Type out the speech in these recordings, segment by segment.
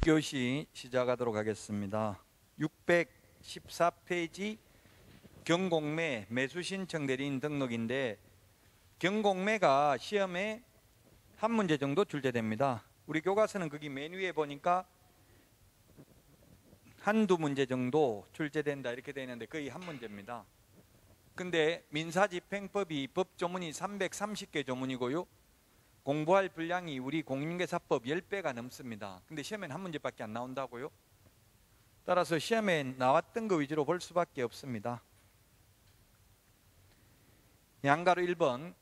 6교시 시작하도록 하겠습니다. 614페이지 경공매 매수신청 대리인 등록인데, 경공매가 시험에 한 문제 정도 출제됩니다. 우리 교과서는 거기 맨 위에 보니까 한두 문제 정도 출제된다 이렇게 되어 있는데 거의 한 문제입니다. 근데 민사집행법이 법조문이 330개 조문이고요, 공부할 분량이 우리 공인중개사법 10배가 넘습니다. 근데 시험에는 한 문제밖에 안 나온다고요? 따라서 시험에 나왔던 거 위주로 볼 수밖에 없습니다. 양가로 1번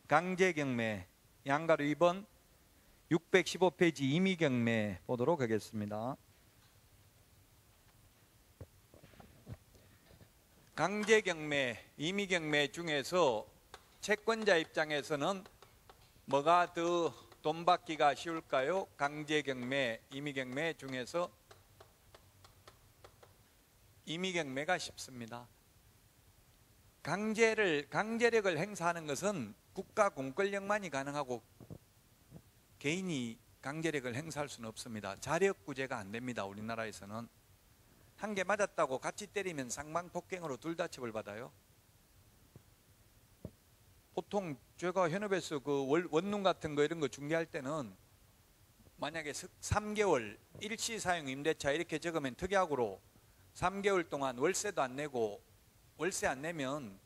강제경매, 양가로 2번 615페이지 임의경매 보도록 하겠습니다. 강제경매, 임의경매 중에서 채권자 입장에서는 뭐가 더 돈 받기가 쉬울까요? 강제경매, 임의경매 중에서 임의경매가 쉽습니다. 강제력을 행사하는 것은 국가 공권력만이 가능하고 개인이 강제력을 행사할 수는 없습니다. 자력구제가 안 됩니다. 우리나라에서는 한 개 맞았다고 같이 때리면 상방폭행으로 둘 다 처벌받아요. 보통 제가 현업에서 그 원룸 같은 거 이런 거 중개할 때는 만약에 3개월 일시사용 임대차 이렇게 적으면 특약으로 3개월 동안 월세도 안 내고, 월세 안 내면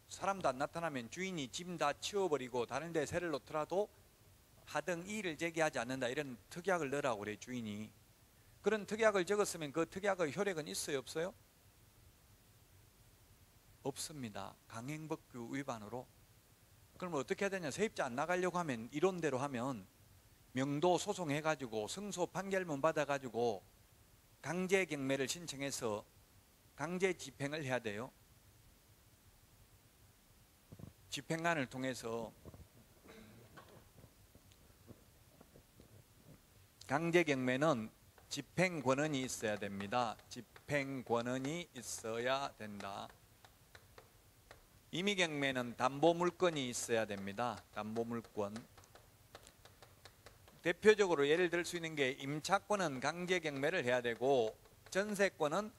사람도 안 나타나면 주인이 짐 다 치워버리고 다른 데 세를 놓더라도 하등 이의를 제기하지 않는다, 이런 특약을 넣으라고 그래 주인이. 그런 특약을 적었으면 그 특약의 효력은 있어요 없어요? 없습니다. 강행법규 위반으로. 그러면 어떻게 해야 되냐? 세입자 안 나가려고 하면 이론대로 하면 명도 소송해가지고 승소 판결문 받아가지고 강제경매를 신청해서 강제 집행을 해야 돼요. 집행관을 통해서. 강제경매는 집행권한이 있어야 됩니다. 집행권한이 있어야 된다. 임의경매는 담보물권이 있어야 됩니다. 담보물권. 대표적으로 예를 들 수 있는 게, 임차권은 강제경매를 해야 되고 전세권은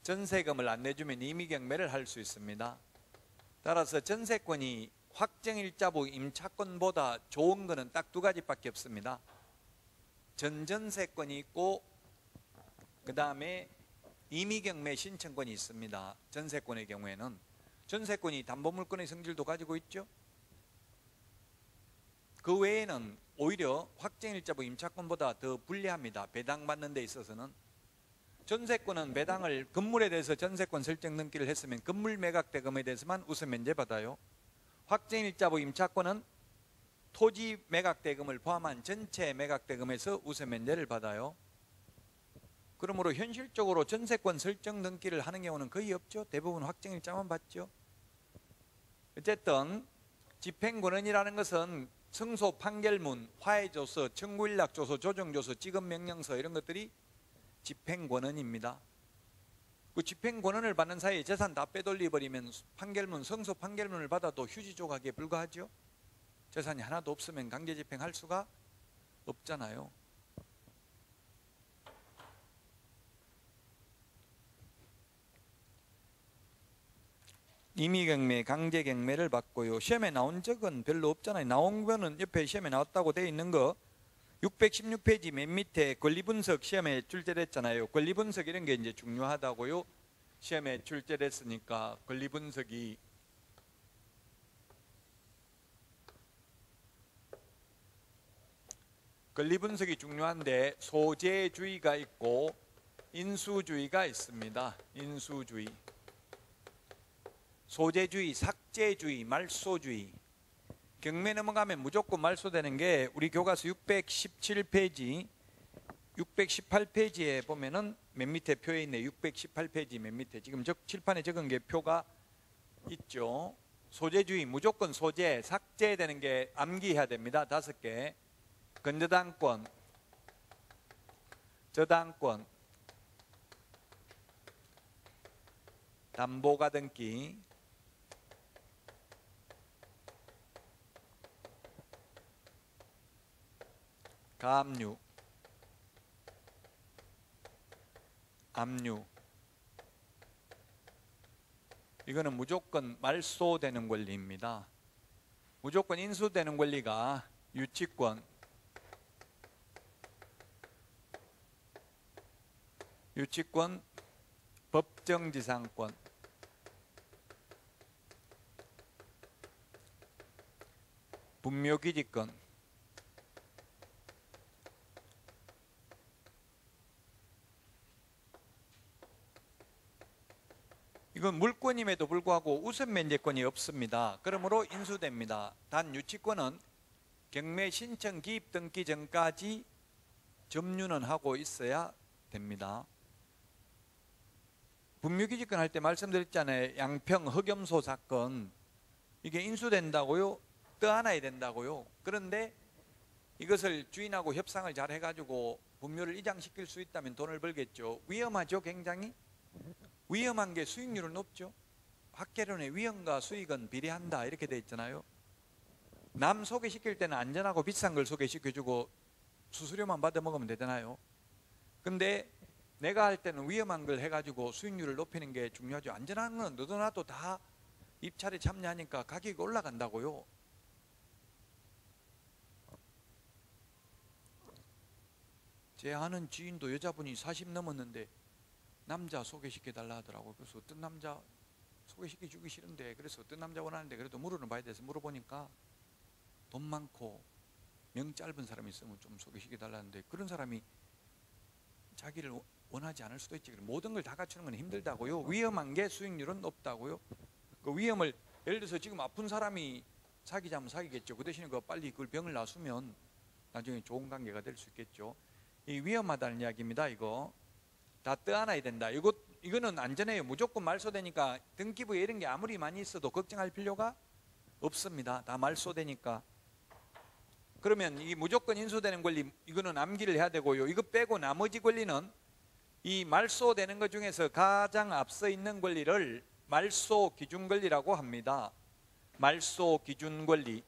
전세금을 안 내주면 임의경매를 할 수 있습니다. 따라서 전세권이 확정일자부 임차권보다 좋은 거는 딱 두 가지밖에 없습니다. 전전세권이 있고 그 다음에 임의경매 신청권이 있습니다. 전세권의 경우에는. 전세권이 담보물권의 성질도 가지고 있죠. 그 외에는 오히려 확정일자부 임차권보다 더 불리합니다. 배당받는 데 있어서는. 전세권은 배당을 건물에 대해서 전세권 설정 등기를 했으면 건물 매각대금에 대해서만 우선 면제받아요. 확정일자부 임차권은 토지 매각대금을 포함한 전체 매각대금에서 우선 면제를 받아요. 그러므로 현실적으로 전세권 설정 등기를 하는 경우는 거의 없죠. 대부분 확정일자만 받죠. 어쨌든 집행권한이라는 것은 승소 판결문, 화해조서, 청구일락조서, 조정조서, 지급명령서 이런 것들이 집행권한입니다. 그 집행권한을 받는 사이에 재산 다 빼돌려버리면 판결문, 승소 판결문을 받아도 휴지 조각에 불과하죠. 재산이 하나도 없으면 강제집행할 수가 없잖아요. 임의경매, 강제경매를 받고요. 시험에 나온 적은 별로 없잖아요. 나온 거는 옆에 시험에 나왔다고 되어 있는 거 616페이지 맨 밑에 권리분석 시험에 출제됐잖아요. 권리분석 이런 게 이제 중요하다고요. 시험에 출제됐으니까 권리분석이 중요한데, 소재주의가 있고 인수주의가 있습니다. 인수주의. 소재주의, 삭제주의, 말소주의. 경매 넘어가면 무조건 말소되는 게 우리 교과서 617페이지, 618페이지에 보면은 맨 밑에 표에 있네. 618페이지 맨 밑에 지금 칠판에 적은 게 표가 있죠. 소재주의, 무조건 소재, 삭제되는 게 암기해야 됩니다. 5개. 근저당권, 저당권, 담보가등기, 가압류, 압류. 이거는 무조건 말소되는 권리입니다. 무조건 인수되는 권리가 유치권, 법정지상권, 분묘기지권, 이건 물권임에도 불구하고 우선 면제권이 없습니다. 그러므로 인수됩니다. 단 유치권은 경매 신청 기입 등기 전까지 점유는 하고 있어야 됩니다. 분묘기지권 할 때 말씀드렸잖아요. 양평 흑염소 사건, 이게 인수된다고요? 떠안아야 된다고요? 그런데 이것을 주인하고 협상을 잘 해가지고 분묘를 이장시킬 수 있다면 돈을 벌겠죠. 위험하죠, 굉장히? 위험한 게 수익률은 높죠. 학계론의 위험과 수익은 비례한다 이렇게 돼 있잖아요. 남 소개시킬 때는 안전하고 비싼 걸 소개시켜주고 수수료만 받아 먹으면 되잖아요. 근데 내가 할 때는 위험한 걸 해가지고 수익률을 높이는 게 중요하죠. 안전한 건 너도나도 다 입찰에 참여하니까 가격이 올라간다고요. 제 아는 지인도 여자분이 40 넘었는데 남자 소개시켜달라 하더라고요. 그래서 어떤 남자 소개시켜주기 싫은데, 그래서 어떤 남자 원하는데 그래도 물어는 봐야 돼서 물어보니까 돈 많고 명 짧은 사람이 있으면 좀 소개시켜달라는데, 그런 사람이 자기를 원하지 않을 수도 있지. 모든 걸 다 갖추는 건 힘들다고요. 위험한 게 수익률은 높다고요. 그 위험을, 예를 들어서 지금 아픈 사람이 사귀자면 사귀겠죠. 그 대신에 그 빨리 그걸 병을 놔주면 나중에 좋은 관계가 될 수 있겠죠. 이 위험하다는 이야기입니다. 이거 다 떠안아야 된다. 이거는 안전해요. 무조건 말소되니까 등기부에 이런 게 아무리 많이 있어도 걱정할 필요가 없습니다. 다 말소되니까. 그러면 이 무조건 인수되는 권리, 이거는 암기를 해야 되고요. 이거 빼고 나머지 권리는 이 말소되는 것 중에서 가장 앞서 있는 권리를 말소 기준 권리라고 합니다. 말소 기준 권리.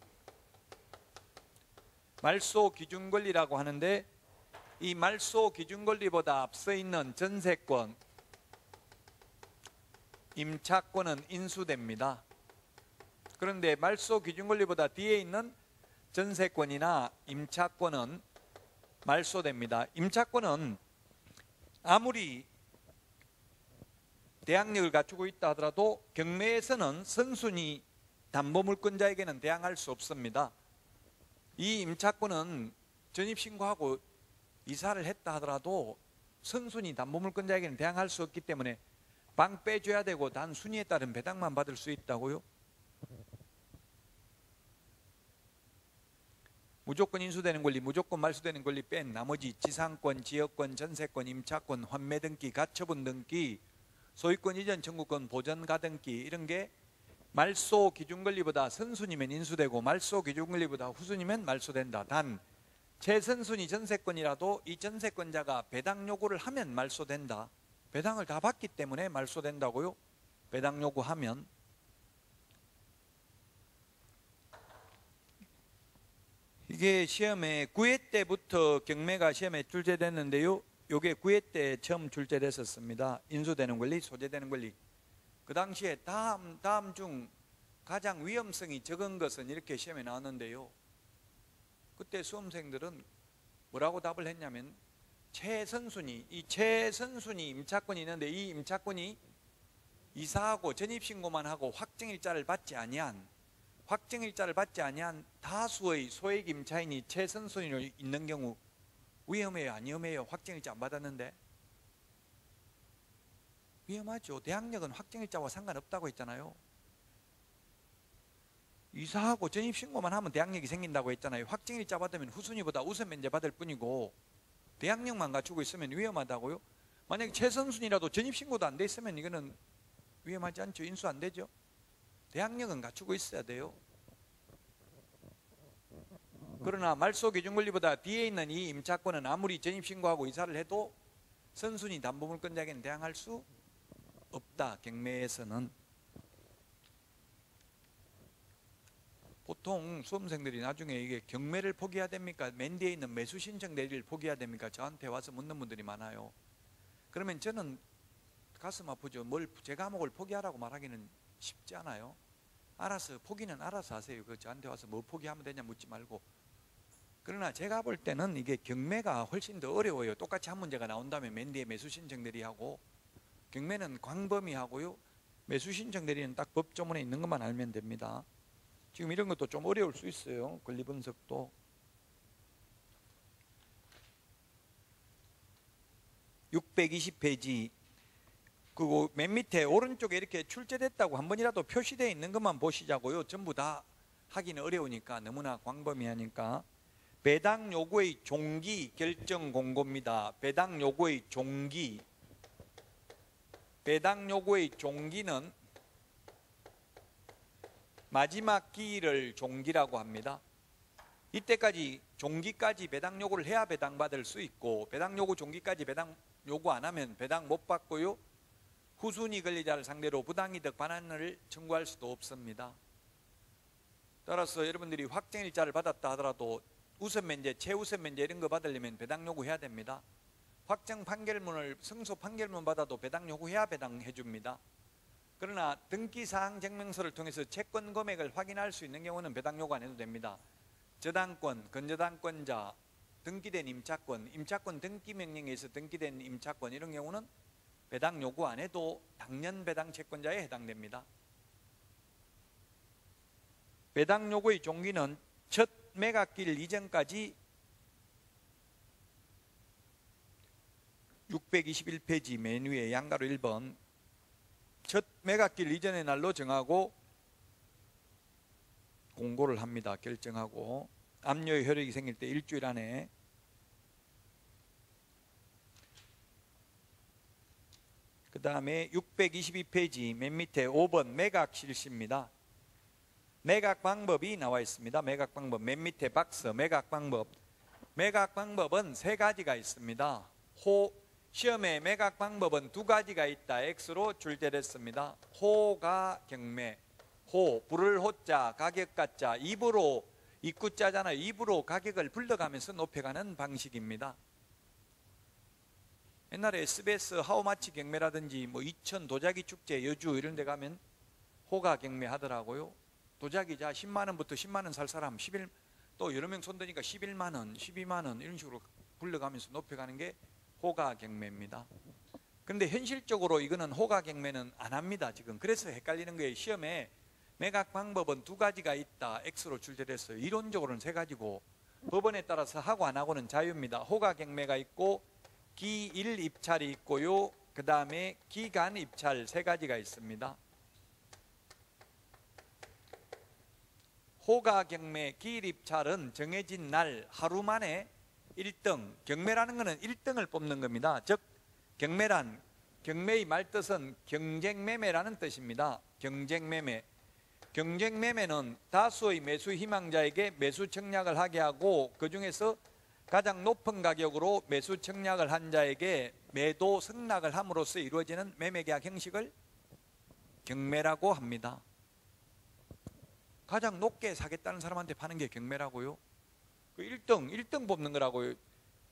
말소 기준 권리라고 하는데, 이 말소 기준 권리보다 앞서 있는 전세권, 임차권은 인수됩니다. 그런데 말소 기준 권리보다 뒤에 있는 전세권이나 임차권은 말소됩니다. 임차권은 아무리 대항력을 갖추고 있다 하더라도 경매에서는 선순위 담보물권자에게는 대항할 수 없습니다. 이 임차권은 전입신고하고 이사를 했다 하더라도 선순위 담보물권자에게는 대항할 수 없기 때문에 방 빼줘야 되고 단 순위에 따른 배당만 받을 수 있다고요. 무조건 인수되는 권리, 무조건 말소되는 권리 뺀 나머지 지상권, 지역권, 전세권, 임차권, 환매 등기, 가처분 등기, 소유권 이전 청구권, 보전 가등기, 이런 게 말소 기준 권리보다 선순위면 인수되고 말소 기준 권리보다 후순위면 말소된다. 단 최선순위 전세권이라도 이 전세권자가 배당 요구를 하면 말소된다. 배당을 다 받기 때문에 말소된다고요. 배당 요구하면. 이게 시험에 9회 때부터 경매가 시험에 출제됐는데요. 이게 9회 때 처음 출제됐었습니다. 인수되는 권리, 소재되는 권리. 그 당시에 다음 중 가장 위험성이 적은 것은 이렇게 시험에 나왔는데요. 그때 수험생들은 뭐라고 답을 했냐면, 최선순위, 이 최선순위 임차권이 있는데 이 임차권이 이사하고 전입신고만 하고 확정일자를 받지 아니한 다수의 소액 임차인이 최선순위로 있는 경우 위험해요, 안 위험해요? 확정일자 안 받았는데? 위험하죠. 대항력은 확정일자와 상관없다고 했잖아요. 이사하고 전입신고만 하면 대항력이 생긴다고 했잖아요. 확정일자 받으면 후순위보다 우선 면제 받을 뿐이고 대항력만 갖추고 있으면 위험하다고요? 만약에 최선순위라도 전입신고도 안 돼 있으면 이거는 위험하지 않죠. 인수 안 되죠. 대항력은 갖추고 있어야 돼요. 그러나 말소 기준 권리보다 뒤에 있는 이 임차권은 아무리 전입신고하고 이사를 해도 선순위 담보물권자에게는 대항할 수 없다. 경매에서는. 보통 수험생들이 나중에 이게 경매를 포기해야 됩니까? 맨 뒤에 있는 매수 신청 대리를 포기해야 됩니까? 저한테 와서 묻는 분들이 많아요. 그러면 저는 가슴 아프죠. 제 과목을 포기하라고 말하기는 쉽지 않아요. 알아서 포기는 알아서 하세요. 그 저한테 와서 뭐 포기하면 되냐 묻지 말고. 그러나 제가 볼 때는 이게 경매가 훨씬 더 어려워요. 똑같이 한 문제가 나온다면 맨 뒤에 매수 신청 대리하고, 경매는 광범위 하고요, 매수 신청 대리는 딱 법조문에 있는 것만 알면 됩니다. 지금 이런 것도 좀 어려울 수 있어요. 권리 분석도. 620페이지 그리고 맨 밑에 오른쪽에 이렇게 출제됐다고 한 번이라도 표시되어 있는 것만 보시자고요. 전부 다 하기는 어려우니까, 너무나 광범위하니까. 배당 요구의 종기 결정 공고입니다. 배당 요구의 종기. 배당 요구의 종기는 마지막 기일을 종기라고 합니다. 이때까지 종기까지 배당 요구를 해야 배당 받을 수 있고, 배당 요구 종기까지 배당 요구 안 하면 배당 못 받고요, 후순위 권리자를 상대로 부당이득 반환을 청구할 수도 없습니다. 따라서 여러분들이 확정일자를 받았다 하더라도 우선 면제, 최우선 면제 이런 거 받으려면 배당 요구해야 됩니다. 확정 판결문을 승소 판결문 받아도 배당 요구해야 배당해 줍니다. 그러나 등기사항 증명서를 통해서 채권 금액을 확인할 수 있는 경우는 배당 요구 안 해도 됩니다. 저당권, 건저당권자, 등기된 임차권, 임차권 등기 명령에 의해서 등기된 임차권 이런 경우는 배당 요구 안 해도 당연 배당 채권자에 해당됩니다. 배당 요구의 종기는 첫 매각기일 이전까지 621페이지 맨 위에 양가로 1번 첫 매각기일 이전의 날로 정하고 공고를 합니다. 결정하고 압류의 효력이 생길 때 일주일 안에. 그 다음에 622페이지 맨 밑에 5번 매각 실시입니다. 매각 방법이 나와 있습니다. 매각 방법 맨 밑에 박스 매각 방법. 매각 방법은 세 가지가 있습니다. 시험에 매각 방법은 두 가지가 있다. X로 출제됐습니다. 호가 경매. 호, 부를 호자, 가격 가자. 입으로, 입구자잖아요. 입으로 가격을 불러가면서 높여가는 방식입니다. 옛날에 SBS 하우마치 경매라든지 뭐 이천 도자기 축제 여주 이런 데 가면 호가 경매 하더라고요. 도자기자 10만 원부터 10만 원 살 사람 11, 또 여러 명 손드니까 11만 원, 12만 원 이런 식으로 불러가면서 높여가는 게 호가 경매입니다. 그런데 현실적으로 이거는 호가 경매는 안 합니다. 지금 그래서 헷갈리는 거예요. 시험에 매각 방법은 두 가지가 있다. X로 출제됐어요. 이론적으로는 세 가지고 법원에 따라서 하고 안 하고는 자유입니다. 호가 경매가 있고 기일 입찰이 있고요. 그 다음에 기간 입찰 세 가지가 있습니다. 호가 경매 기일 입찰은 정해진 날 하루 만에 1등, 경매라는 것은 1등을 뽑는 겁니다. 즉 경매란 경매의 말뜻은 경쟁매매라는 뜻입니다. 경쟁매매. 경쟁매매는 다수의 매수 희망자에게 매수 청약을 하게 하고 그 중에서 가장 높은 가격으로 매수 청약을 한 자에게 매도 승낙을 함으로써 이루어지는 매매계약 형식을 경매라고 합니다. 가장 높게 사겠다는 사람한테 파는 게 경매라고요. 그 1등 뽑는 거라고요.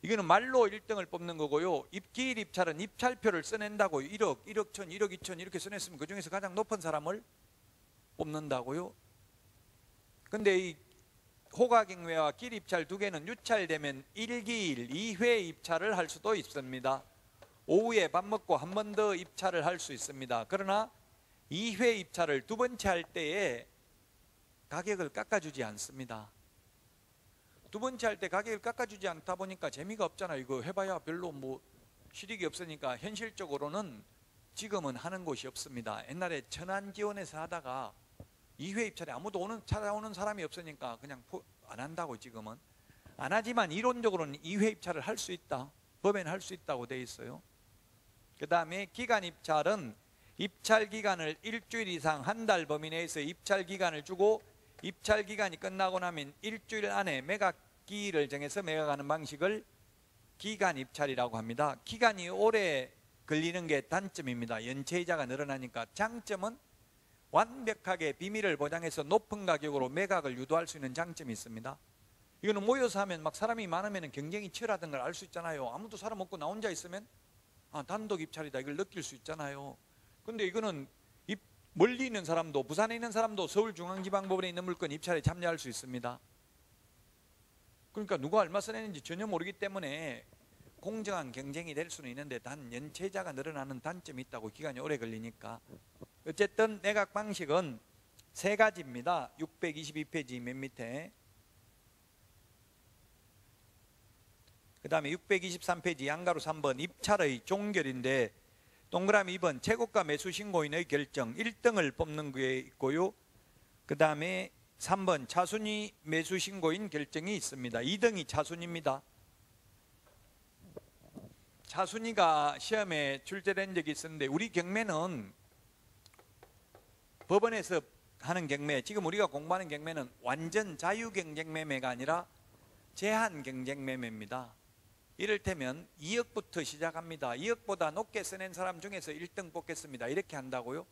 이거는 말로 1등을 뽑는 거고요. 기일 입찰은 입찰표를 써낸다고요. 1억, 1억 천, 1억 2천 이렇게 써냈으면 그 중에서 가장 높은 사람을 뽑는다고요. 근데 이 호가 경매와 기일 입찰 두 개는 유찰되면 1기일 2회 입찰을 할 수도 있습니다. 오후에 밥 먹고 한 번 더 입찰을 할 수 있습니다. 그러나 2회 입찰을 두 번째 할 때에 가격을 깎아주지 않습니다. 두 번째 할 때 가격을 깎아주지 않다 보니까 재미가 없잖아요. 이거 해봐야 별로 뭐 실익이 없으니까 현실적으로는 지금은 하는 곳이 없습니다. 옛날에 천안지원에서 하다가 2회 입찰에 아무도 찾아오는 사람이 없으니까 그냥 안 한다고. 지금은 안 하지만 이론적으로는 2회 입찰을 할 수 있다. 법에는 할 수 있다고 돼 있어요. 그 다음에 기간 입찰은 입찰 기간을 일주일 이상 한 달 범위 내에서 입찰 기간을 주고 입찰 기간이 끝나고 나면 일주일 안에 매각기일을 정해서 매각하는 방식을 기간 입찰이라고 합니다. 기간이 오래 걸리는 게 단점입니다. 연체이자가 늘어나니까. 장점은 완벽하게 비밀을 보장해서 높은 가격으로 매각을 유도할 수 있는 장점이 있습니다. 이거는 모여서 하면 막 사람이 많으면 경쟁이 치열하다는 걸 알 수 있잖아요. 아무도 사람 없고 나 혼자 있으면 단독 입찰이다 이걸 느낄 수 있잖아요. 근데 이거는 멀리 있는 사람도, 부산에 있는 사람도 서울중앙지방법원에 있는 물건 입찰에 참여할 수 있습니다. 그러니까 누가 얼마 써내는지 전혀 모르기 때문에 공정한 경쟁이 될 수는 있는데 단 연체자가 늘어나는 단점이 있다고. 기간이 오래 걸리니까. 어쨌든 매각 방식은 세 가지입니다. 622페이지 맨 밑에. 그 다음에 623페이지 양가로 3번 입찰의 종결인데 동그라미 2번 최고가 매수 신고인의 결정 1등을 뽑는 게 있고요. 그 다음에 3번 차순위 매수 신고인 결정이 있습니다. 2등이 차순위입니다. 차순위가 시험에 출제된 적이 있었는데 우리 경매는 법원에서 하는 경매, 지금 우리가 공부하는 경매는 완전 자유경쟁매매가 아니라 제한경쟁매매입니다. 이를테면 2억부터 시작합니다. 2억보다 높게 써낸 사람 중에서 1등 뽑겠습니다. 이렇게 한다고요?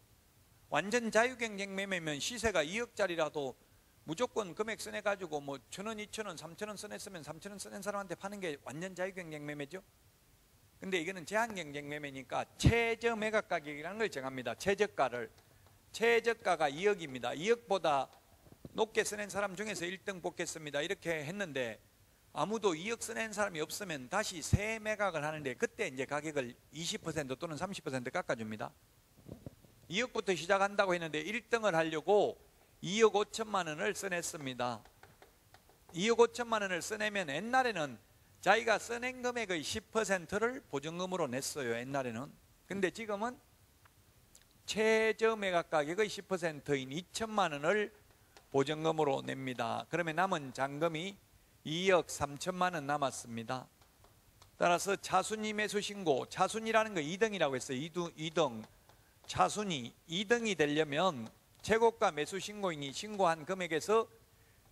완전 자유경쟁매매면 시세가 2억짜리라도 무조건 금액 써내가지고 뭐 1,000원, 2,000원, 3,000원 써냈으면 3,000원 써낸 사람한테 파는 게 완전 자유경쟁매매죠. 근데 이거는 제한경쟁매매니까 최저 매각가격이라는 걸 정합니다. 최저가를. 최저가가 2억입니다. 2억보다 높게 써낸 사람 중에서 1등 뽑겠습니다. 이렇게 했는데 아무도 2억 써낸 사람이 없으면 다시 새 매각을 하는데 그때 이제 가격을 20% 또는 30% 깎아줍니다. 2억부터 시작한다고 했는데 1등을 하려고 2억 5천만 원을 써냈습니다. 2억 5천만 원을 써내면 옛날에는 자기가 써낸 금액의 10%를 보증금으로 냈어요. 옛날에는. 근데 지금은 최저 매각 가격의 10%인 2천만 원을 보증금으로 냅니다. 그러면 남은 잔금이 2억 3천만 원 남았습니다. 따라서 차순위 매수 신고, 차순위라는 거 2등이라고 했어요. 2등. 차순위 2등이 되려면 최고가 매수 신고인이 신고한 금액에서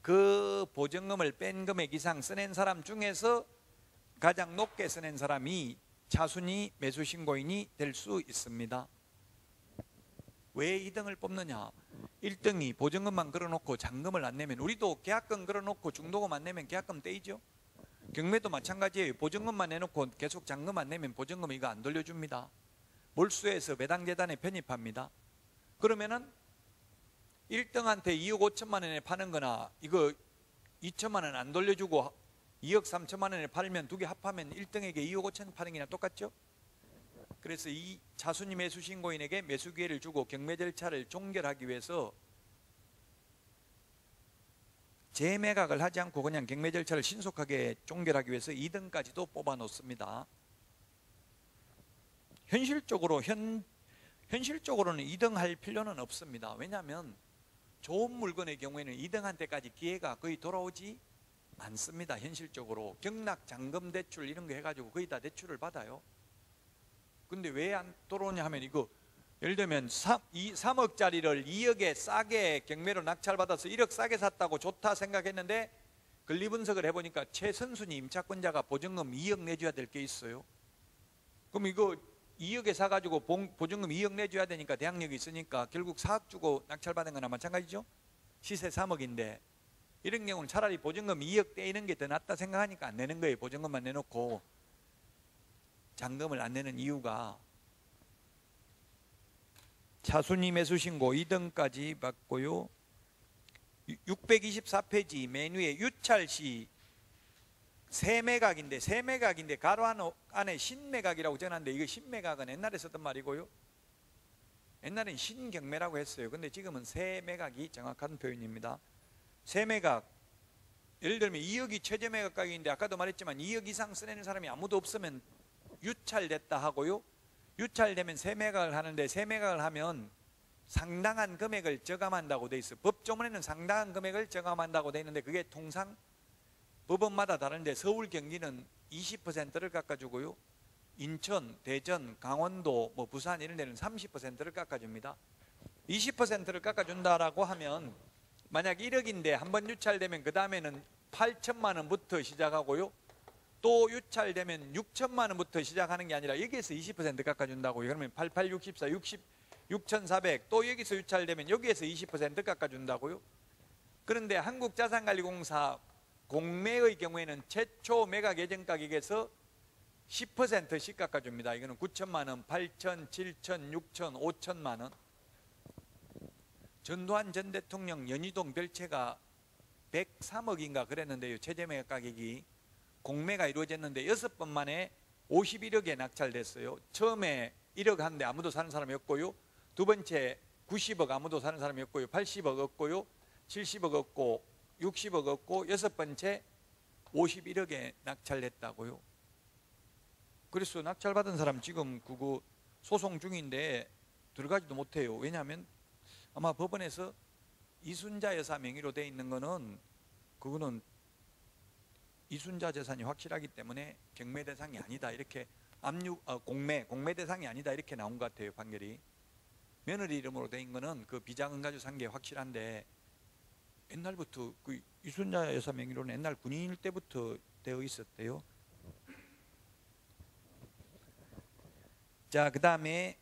그 보증금을 뺀 금액 이상 써낸 사람 중에서 가장 높게 써낸 사람이 차순위 매수 신고인이 될 수 있습니다. 왜 2등을 뽑느냐? 1등이 보증금만 걸어놓고 잔금을 안 내면, 우리도 계약금 걸어놓고 중도금 안 내면 계약금 떼이죠. 경매도 마찬가지예요. 보증금만 내놓고 계속 잔금 안 내면 보증금 이거 안 돌려줍니다. 몰수해서 배당재단에 편입합니다. 그러면은 1등한테 2억 5천만 원에 파는 거나 이거 2천만 원 안 돌려주고 2억 3천만 원에 팔면 두 개 합하면 1등에게 2억 5천 파는 게나 똑같죠? 그래서 이 차순위 매수 신고인에게 매수 기회를 주고 경매 절차를 종결하기 위해서 재매각을 하지 않고 그냥 경매 절차를 신속하게 종결하기 위해서 2등까지도 뽑아 놓습니다. 현실적으로는 2등 할 필요는 없습니다. 왜냐하면 좋은 물건의 경우에는 2등한테까지 기회가 거의 돌아오지 않습니다. 현실적으로 경락 잔금 대출 이런 거 해가지고 거의 다 대출을 받아요. 근데 왜 안 돌아오냐 하면 이거 예를 들면 3억짜리를 2억에 싸게 경매로 낙찰받아서 1억 싸게 샀다고 좋다 생각했는데 권리분석을 해보니까 최선순위 임차권자가 보증금 2억 내줘야 될 게 있어요. 그럼 이거 2억에 사가지고 보증금 2억 내줘야 되니까 대항력이 있으니까 결국 4억 주고 낙찰받은 거나 마찬가지죠. 시세 3억인데 이런 경우는 차라리 보증금 2억 떼이는 게 더 낫다 생각하니까 안 내는 거예요. 보증금만 내놓고 잔금을 안 내는 이유가 차순위 매수 신고 2등까지 받고요. 624페이지 맨 위에 유찰 시 새매각인데 가로 안에 신매각이라고 적어놨는데 이거 신매각은 옛날에 썼던 말이고요. 옛날엔 신경매라고 했어요. 근데 지금은 새매각이 정확한 표현입니다. 새매각 예를 들면 2억이 최저 매각 가격인데 아까도 말했지만 2억 이상 써내는 사람이 아무도 없으면 유찰됐다 하고요. 유찰되면 새매각을 하는데 새매각을 하면 상당한 금액을 저감한다고 돼 있어요. 법조문에는 상당한 금액을 저감한다고 돼 있는데 그게 통상 법원마다 다른데 서울 경기는 20%를 깎아주고요. 인천, 대전, 강원도, 부산 이런 데는 30%를 깎아줍니다. 20%를 깎아준다라고 하면 만약 1억인데 한번 유찰되면 그 다음에는 8천만 원부터 시작하고요. 또 유찰되면 6천만 원부터 시작하는 게 아니라 여기에서 20% 깎아준다고요. 그러면 88, 64, 60, 6,400 또 여기서 유찰되면 여기에서 20% 깎아준다고요. 그런데 한국자산관리공사 공매의 경우에는 최초 매각 예정 가격에서 10%씩 깎아줍니다. 이거는 9천만 원, 8천, 7천, 6천, 5천만 원. 전두환 전 대통령 연희동 별채가 103억인가 그랬는데요. 최저매각 가격이 공매가 이루어졌는데 6번 만에 51억에 낙찰됐어요. 처음에 1억 한데 아무도 사는 사람이 없고요. 두 번째 90억 아무도 사는 사람이 없고요. 80억 없고요. 70억 없고 60억 없고 여섯 번째 51억에 낙찰됐다고요. 그래서 낙찰받은 사람 지금 그거 소송 중인데 들어가지도 못해요. 왜냐하면 아마 법원에서 이순자 여사 명의로 돼 있는 거는 그거는 이순자 재산이 확실하기 때문에 경매 대상이 아니다 이렇게 공매 대상이 아니다 이렇게 나온 것 같아요. 판결이. 며느리 이름으로 돼 있는 거는 그 비자금 가지고 산 게 확실한데 옛날부터 그 이순자 여사 명의로는 옛날 군인일 때부터 되어 있었대요. 자, 그 다음에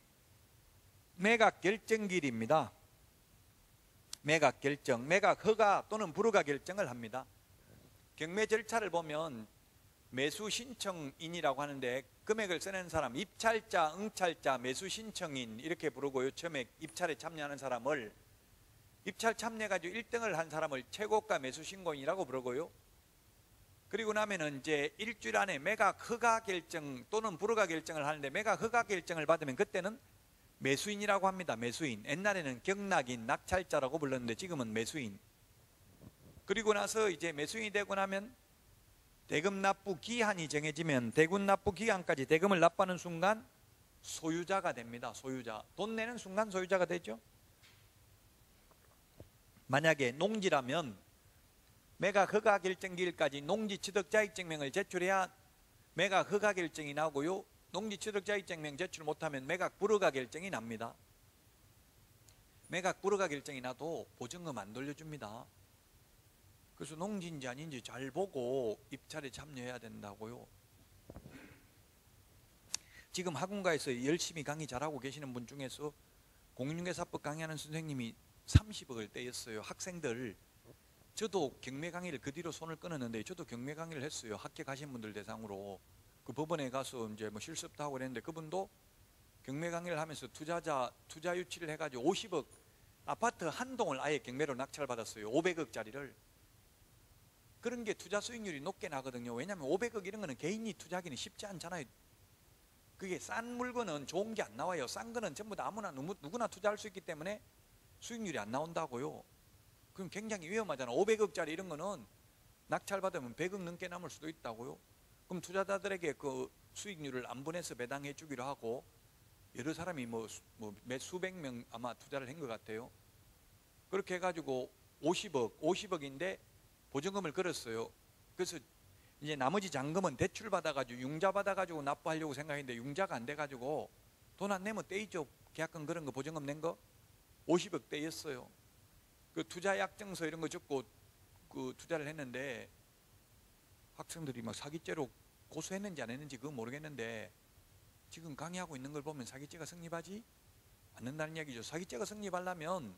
매각 결정기일입니다. 매각 결정, 매각 허가 또는 불허가 결정을 합니다. 경매 절차를 보면 매수 신청인이라고 하는데 금액을 써낸 사람, 입찰자, 응찰자, 매수 신청인 이렇게 부르고요. 처음에 입찰에 참여하는 사람을 입찰 참여해가지고 1등을 한 사람을 최고가 매수 신고인이라고 부르고요. 그리고 나면은 이제 일주일 안에 매각 허가 결정 또는 불허가 결정을 하는데 매각 허가 결정을 받으면 그때는 매수인이라고 합니다. 매수인. 옛날에는 경락인, 낙찰자라고 불렀는데 지금은 매수인. 그리고 나서 이제 매수인이 되고 나면 대금 납부 기한이 정해지면 대금 납부 기한까지 대금을 납부하는 순간 소유자가 됩니다. 소유자. 돈 내는 순간 소유자가 되죠. 만약에 농지라면 매각 허가 결정 기일까지 농지 취득 자익증명을 제출해야 매각 허가 결정이 나오고요. 농지 취득 자익증명 제출 못하면 매각 불허가 결정이 납니다. 매각 불허가 결정이 나도 보증금 안 돌려줍니다. 그래서 농지인지 아닌지 잘 보고 입찰에 참여해야 된다고요. 지금 학원가에서 열심히 강의 잘하고 계시는 분 중에서 공인중개사법 강의하는 선생님이 30억을 떼었어요. 학생들. 저도 경매 강의를 그 뒤로 손을 끊었는데 저도 경매 강의를 했어요. 합격하신 분들 대상으로. 그 법원에 가서 이제 뭐 실습도 하고 그랬는데 그분도 경매 강의를 하면서 투자 유치를 해가지고 50억 아파트 한 동을 아예 경매로 낙찰받았어요. 500억짜리를. 그런 게 투자 수익률이 높게 나거든요. 왜냐하면 500억 이런 거는 개인이 투자하기는 쉽지 않잖아요. 그게 싼 물건은 좋은 게 안 나와요. 싼 거는 전부 다 아무나 누구나 투자할 수 있기 때문에 수익률이 안 나온다고요. 그럼 굉장히 위험하잖아. 500억짜리 이런 거는 낙찰받으면 100억 넘게 남을 수도 있다고요. 그럼 투자자들에게 그 수익률을 안 분해서 배당해 주기로 하고 여러 사람이 몇 수백 명 아마 투자를 한 것 같아요. 그렇게 해가지고 50억인데 보증금을 걸었어요. 그래서 이제 나머지 잔금은 대출 받아가지고 융자 받아가지고 납부하려고 생각했는데 융자가 안 돼가지고 돈 안 내면 떼이죠. 계약금 그런 거 보증금 낸 거 50억 떼였어요. 그 투자 약정서 이런 거 적고 그 투자를 했는데 학생들이 막 사기죄로 고소했는지 안 했는지 그건 모르겠는데 지금 강의하고 있는 걸 보면 사기죄가 성립하지 않는다는 이야기죠. 사기죄가 성립하려면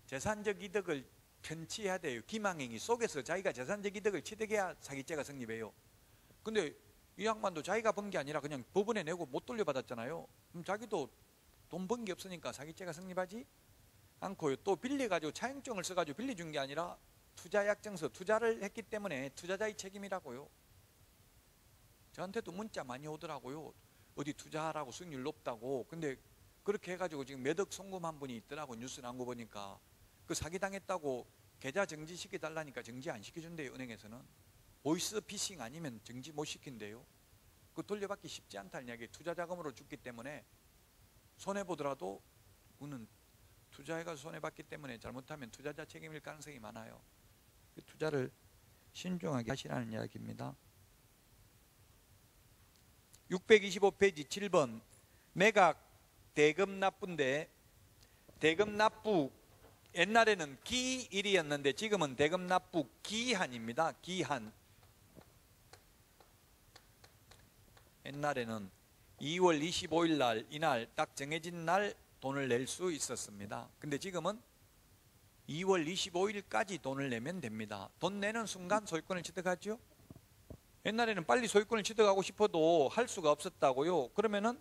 재산적 이득을 편취해야 돼요. 기망행위 속에서 자기가 재산적 이득을 취득해야 사기죄가 성립해요. 근데 이 양반도 자기가 번 게 아니라 그냥 법원에 내고 못 돌려받았잖아요. 그럼 자기도 돈 번 게 없으니까 사기죄가 성립하지 않고요. 또 빌려가지고 차용증을 써가지고 빌려준 게 아니라 투자약정서 투자를 했기 때문에 투자자의 책임이라고요. 저한테도 문자 많이 오더라고요. 어디 투자하라고 수익률 높다고. 근데 그렇게 해가지고 지금 몇 억 송금한 분이 있더라고. 뉴스 나온 거 보니까. 그 사기당했다고 계좌 정지시켜달라니까 정지 안 시켜준대요. 은행에서는. 보이스 피싱 아니면 정지 못 시킨대요. 그 돌려받기 쉽지 않다는 이야기. 투자자금으로 줬기 때문에 손해보더라도 그는 투자해가 손해봤기 때문에 잘못하면 투자자 책임일 가능성이 많아요. 투자를 신중하게 하시라는 이야기입니다. 625페이지 7번 매각 대금 납부인데 대금 납부 옛날에는 기일이었는데 지금은 대금 납부 기한입니다. 기한. 옛날에는 2월 25일 날 이날 딱 정해진 날 돈을 낼 수 있었습니다. 근데 지금은 2월 25일까지 돈을 내면 됩니다. 돈 내는 순간 소유권을 취득하죠. 옛날에는 빨리 소유권을 취득하고 싶어도 할 수가 없었다고요. 그러면은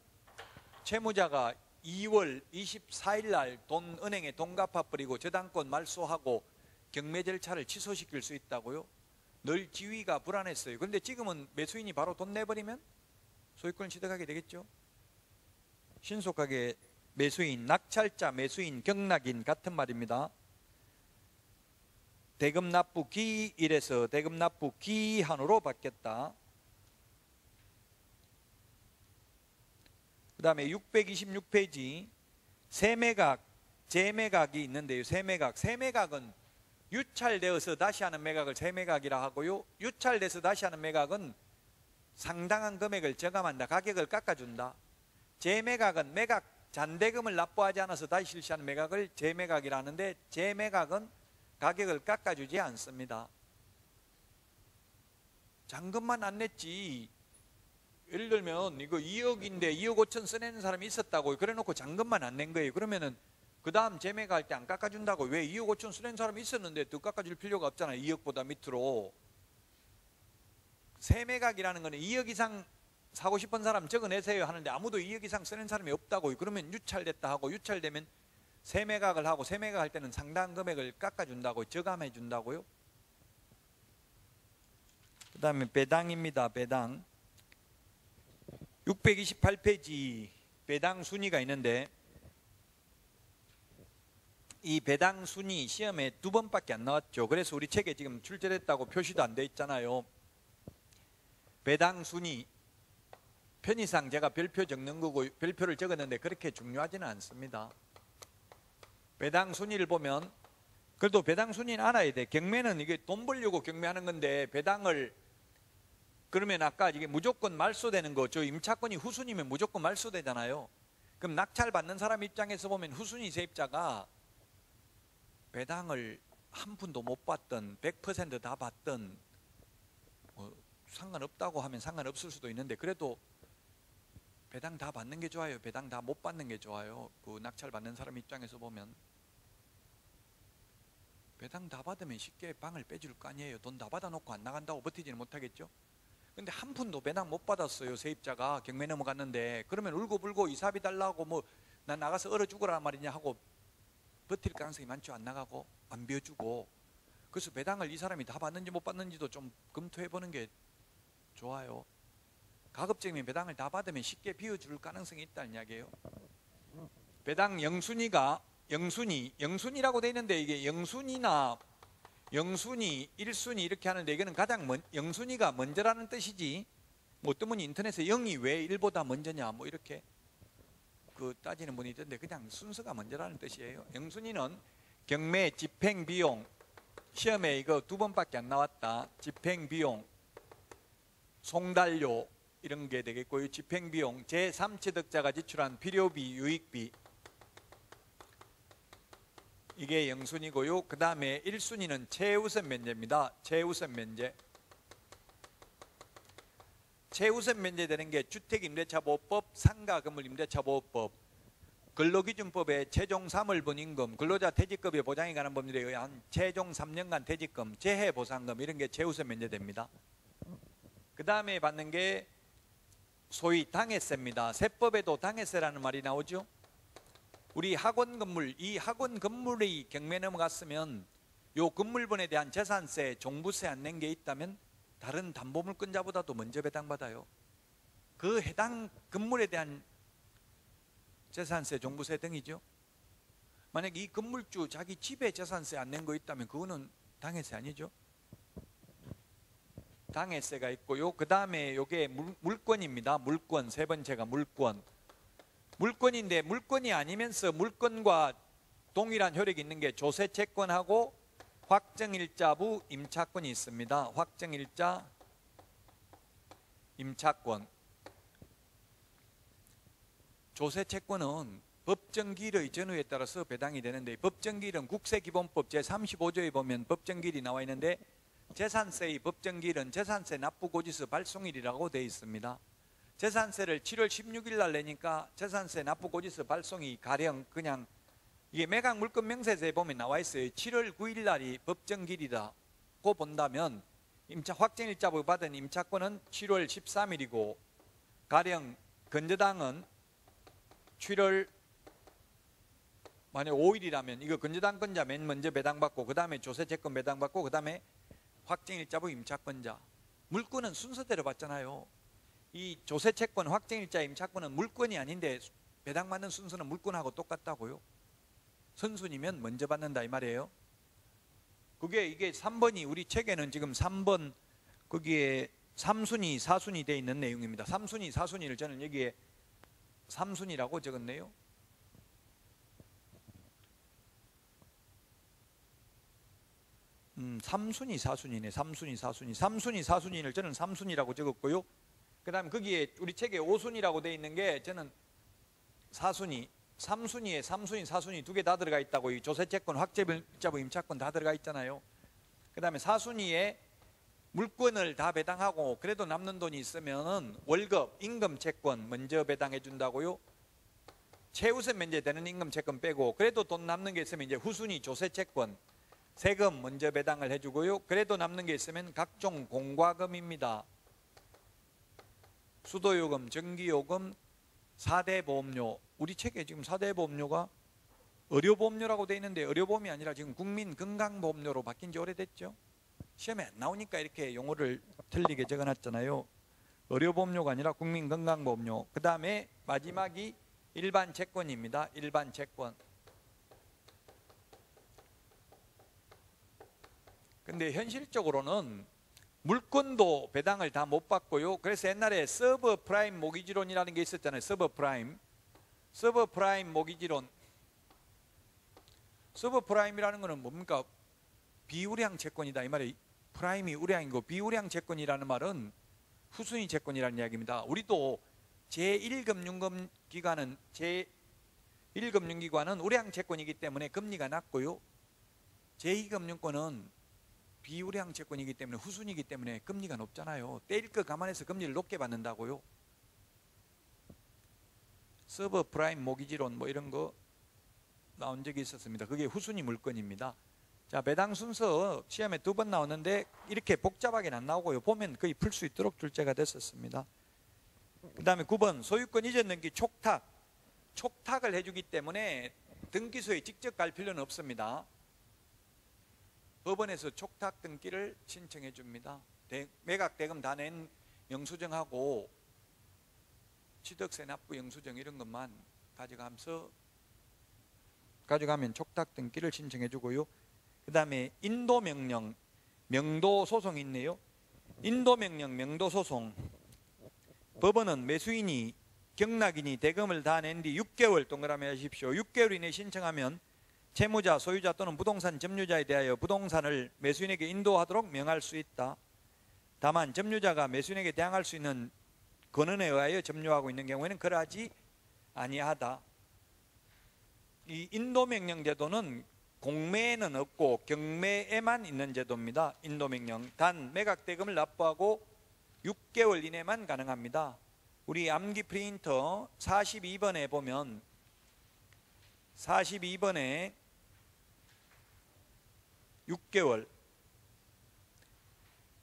채무자가 2월 24일 날 은행에 돈 갚아버리고 저당권 말소하고 경매 절차를 취소시킬 수 있다고요. 늘 지위가 불안했어요. 그런데 지금은 매수인이 바로 돈 내버리면 소유권을 취득하게 되겠죠. 신속하게 매수인, 낙찰자, 매수인, 경락인 같은 말입니다. 대금 납부 기일에서 대금 납부 기한으로 바뀌었다. 그 다음에 626페이지 세매각, 재매각이 있는데요. 세매각은 유찰되어서 다시 하는 매각을 세매각이라 하고요. 유찰돼서 다시 하는 매각은 상당한 금액을 저감한다. 가격을 깎아준다. 재매각은 매각 잔대금을 납부하지 않아서 다시 실시하는 매각을 재매각이라 하는데, 재매각은 가격을 깎아주지 않습니다. 잔금만 안 냈지. 예를 들면 이거 2억인데 2억 5천 써내는 사람이 있었다고 그래 놓고 잔금만 안 낸 거예요. 그러면은 그 다음 재매각할 때 안 깎아준다고. 왜? 2억 5천 써낸 사람이 있었는데 더 깎아줄 필요가 없잖아요. 2억보다 밑으로. 세매각이라는 거는 2억 이상 사고 싶은 사람 적어내세요 하는데 아무도 2억 이상 써낸 사람이 없다고. 그러면 유찰됐다 하고, 유찰되면 세매각을 하고, 세매각할 때는 상당한 금액을 깎아준다고, 저감해 준다고요. 그 다음에 배당입니다. 배당 628페이지 배당 순위가 있는데, 이 배당 순위 시험에 2번밖에 안 나왔죠. 그래서 우리 책에 지금 출제됐다고 표시도 안 돼 있잖아요. 배당 순위 편의상 제가 별표 적는 거고, 별표를 적었는데 그렇게 중요하지는 않습니다. 배당 순위를 보면, 그래도 배당 순위는 알아야 돼. 경매는 이게 돈 벌려고 경매하는 건데, 배당을 그러면 아까 이게 무조건 말소되는 거, 저 임차권이 후순위면 무조건 말소되잖아요. 그럼 낙찰 받는 사람 입장에서 보면 후순위 세입자가 배당을 한 푼도 못 받든 100% 다 받든 상관없다고 하면 상관없을 수도 있는데, 그래도 배당 다 받는 게 좋아요? 배당 다 못 받는 게 좋아요? 그 낙찰 받는 사람 입장에서 보면 배당 다 받으면 쉽게 방을 빼줄 거 아니에요. 돈 다 받아놓고 안 나간다고 버티지는 못하겠죠. 근데 한 푼도 배당 못 받았어요. 세입자가 경매 넘어갔는데. 그러면 울고불고 이사비 달라고 뭐 난 나가서 얼어 죽으라 말이냐 하고 버틸 가능성이 많죠. 안 나가고 안 비워주고. 그래서 배당을 이 사람이 다 받는지 못 받는지도 좀 검토해 보는 게 좋아요. 가급적이면 배당을 다 받으면 쉽게 비워줄 가능성이 있다는 이야기예요. 배당 영순위가 영순위라고 돼 있는데, 이게 영순위나 영순위, 1순위 이렇게 하는데, 이거는 가장 영순위가 먼저라는 뜻이지, 뭐 어떤 분이 인터넷에 0이 왜 1보다 먼저냐 뭐 이렇게 따지는 분이 있던데, 그냥 순서가 먼저라는 뜻이에요. 영순위는 경매, 집행비용, 시험에 이거 2번밖에 안 나왔다. 집행비용, 송달료 이런 게 되겠고요. 집행비용, 제3취득자가 지출한 필요비, 유익비, 이게 영순위고요. 그 다음에 1순위는 최우선 면제입니다. 최우선 면제. 최우선 면제되는 게 주택임대차보호법, 상가건물임대차보호법, 근로기준법의 최종 3월분 임금, 근로자 퇴직급여 보장에 관한 법률에 의한 최종 3년간 퇴직금, 재해보상금 이런 게 최우선 면제됩니다. 그 다음에 받는 게 소위 당해세입니다. 세법에도 당해세라는 말이 나오죠. 우리 학원 건물, 이 학원 건물이 경매 넘어갔으면 요 건물분에 대한 재산세, 종부세 안 낸 게 있다면 다른 담보물권자보다도 먼저 배당받아요. 그 해당 건물에 대한 재산세, 종부세 등이죠. 만약 이 건물주 자기 집에 재산세 안 낸 거 있다면 그거는 당해세 아니죠. 당해세가 있고요. 그 다음에 요게 물권입니다. 물권, 세 번째가 물권. 물권인데, 물권이 아니면서 물권과 동일한 효력이 있는 게 조세채권하고 확정일자부 임차권이 있습니다. 확정일자 임차권. 조세채권은 법정기일의 전후에 따라서 배당이 되는데, 법정기일은 국세기본법 제35조에 보면 법정기일이 나와 있는데, 재산세의 법정기일은 재산세 납부고지서 발송일이라고 되어 있습니다. 재산세를 7월 16일 날 내니까 재산세 납부고지서 발송이 가령 그냥, 이게 매각 물권 명세서에 보면 나와 있어요. 7월 9일 날이 법정기일이라고 본다면 확정일자부 받은 임차권은 7월 13일이고 가령 건저당은 7월 만약 5일이라면 이거 건저당 건자 맨 먼저 배당받고 그 다음에 조세채권 배당받고 그 다음에 확정일자부 임차권자. 물권은 순서대로 받잖아요. 이 조세채권 확정일자 임차권은 물권이 아닌데 배당받는 순서는 물권하고 똑같다고요. 선순위면 먼저 받는다 이 말이에요. 이게 3번이 우리 책에는 지금 3번 거기에 3순위 4순위 되어 있는 내용입니다. 3순위 4순위를 저는 여기에 3순위라고 적었네요. 3순위 4순위네. 3순위 4순위 3순위 4순위를 저는 3순위라고 적었고요. 그 다음에 거기에 우리 책에 5순위라고 되어 있는 게 저는 4순위 3순위에 3순위 4순위 두 개 다 들어가 있다고. 이 조세채권 확정일자부 임차권 다 들어가 있잖아요. 그 다음에 4순위에 물권을 다 배당하고 그래도 남는 돈이 있으면 월급 임금채권 먼저 배당해 준다고요. 최우선 면제되는 임금채권 빼고 그래도 돈 남는 게 있으면 이제 후순위 조세채권 세금 먼저 배당을 해주고요. 그래도 남는 게 있으면 각종 공과금입니다. 수도요금, 전기요금, 4대 보험료. 우리 책에 지금 4대 보험료가 의료보험료라고 되어 있는데 의료보험이 아니라 지금 국민건강보험료로 바뀐 지 오래됐죠. 시험에 안 나오니까 이렇게 용어를 틀리게 적어놨잖아요. 의료보험료가 아니라 국민건강보험료. 그 다음에 마지막이 일반채권입니다. 일반채권. 근데 현실적으로는 물권도 배당을 다 못 받고요. 그래서 옛날에 서브프라임 모기지론이라는 게 있었잖아요. 서브프라임 모기지론. 서브프라임이라는 거는 뭡니까? 비우량 채권이다 이 말이에요. 프라임이 우량이고 비우량 채권이라는 말은 후순위 채권이라는 이야기입니다. 우리도 제1금융기관은 우량 채권이기 때문에 금리가 낮고요. 제2금융권은 비우량 채권이기 때문에 후순위이기 때문에 금리가 높잖아요. 떼일 거 감안해서 금리를 높게 받는다고요. 서브프라임 모기지론 뭐 이런 거 나온 적이 있었습니다. 그게 후순위 물건입니다. 자, 배당 순서 시험에 2번 나오는데 이렇게 복잡하게는 안 나오고요. 보면 거의 풀 수 있도록 출제가 됐었습니다. 그 다음에 9번 소유권 이전 등기 촉탁을 해주기 때문에 등기소에 직접 갈 필요는 없습니다. 법원에서 촉탁 등기를 신청해 줍니다. 매각 대금 다 낸 영수증하고 취득세 납부 영수증 이런 것만 가져가면 촉탁 등기를 신청해 주고요. 그 다음에 인도명령, 명도소송이 있네요. 인도명령, 명도소송. 법원은 매수인이 경락인이 대금을 다 낸 뒤 6개월 동그라미 하십시오. 6개월 이내 신청하면 채무자, 소유자 또는 부동산 점유자에 대하여 부동산을 매수인에게 인도하도록 명할 수 있다. 다만 점유자가 매수인에게 대항할 수 있는 권한에 의하여 점유하고 있는 경우에는 그러하지 아니하다. 이 인도명령 제도는 공매에는 없고 경매에만 있는 제도입니다. 인도명령. 단 매각대금을 납부하고 6개월 이내만 가능합니다. 우리 암기 프린터 42번에 보면 42번에 6개월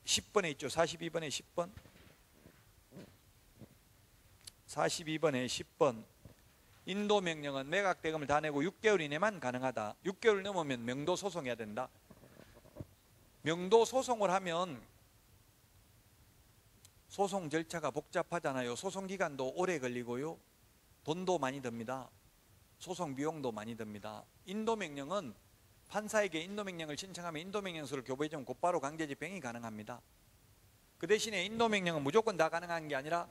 10번에 있죠. 42번에 10번 42번에 10번 인도명령은 매각대금을 다 내고 6개월 이내만 가능하다. 6개월 넘으면 명도소송해야 된다. 명도소송을 하면 소송 절차가 복잡하잖아요. 소송기간도 오래 걸리고요. 돈도 많이 듭니다. 소송 비용도 많이 듭니다. 인도명령은 판사에게 인도명령을 신청하면 인도명령서를 교부해주면 곧바로 강제집행이 가능합니다. 그 대신에 인도명령은 무조건 다 가능한 게 아니라